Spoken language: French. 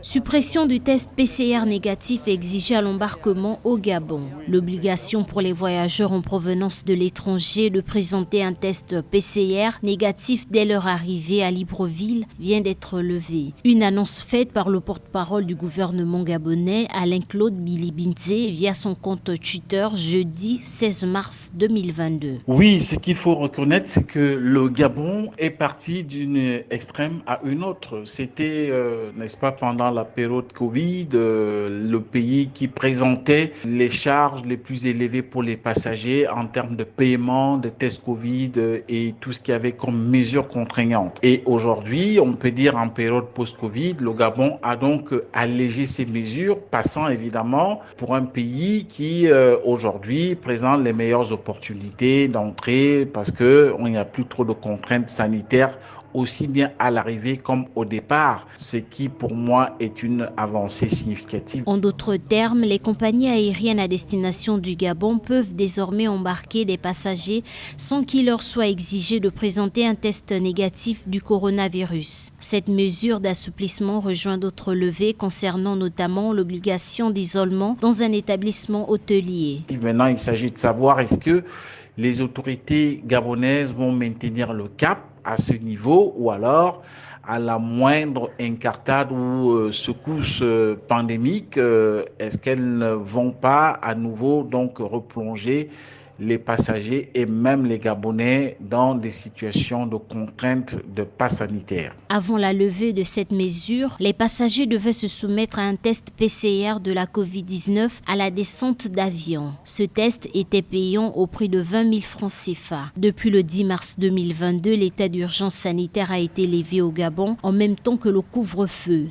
Suppression du test PCR négatif exigé à l'embarquement au Gabon. L'obligation pour les voyageurs en provenance de l'étranger de présenter un test PCR négatif dès leur arrivée à Libreville vient d'être levée. Une annonce faite par le porte-parole du gouvernement gabonais, Alain-Claude Bilibinze, via son compte Twitter jeudi 16 mars 2022. Oui, ce qu'il faut reconnaître, c'est que le Gabon est parti d'une extrême à une autre. C'était, n'est-ce pas, pendant la période Covid, le pays qui présentait les charges les plus élevées pour les passagers en termes de paiement, de tests Covid et tout ce qu'il y avait comme mesures contraignantes. Et aujourd'hui, on peut dire en période post-Covid, le Gabon a donc allégé ces mesures, passant évidemment pour un pays qui aujourd'hui présente les meilleures opportunités d'entrée parce que il n'y a plus trop de contraintes sanitaires aussi bien à l'arrivée comme au départ, ce qui pour moi est une avancée significative. En d'autres termes, les compagnies aériennes à destination du Gabon peuvent désormais embarquer des passagers sans qu'il leur soit exigé de présenter un test négatif du coronavirus. Cette mesure d'assouplissement rejoint d'autres levées concernant notamment l'obligation d'isolement dans un établissement hôtelier. Maintenant, il s'agit de savoir est-ce que les autorités gabonaises vont maintenir le cap à ce niveau ou alors à la moindre incartade ou secousse pandémique, est-ce qu'elles ne vont pas à nouveau donc replonger les passagers et même les Gabonais dans des situations de contrainte de pass sanitaire. Avant la levée de cette mesure, les passagers devaient se soumettre à un test PCR de la COVID-19 à la descente d'avion. Ce test était payant au prix de 20 000 francs CFA. Depuis le 10 mars 2022, l'état d'urgence sanitaire a été levé au Gabon en même temps que le couvre-feu.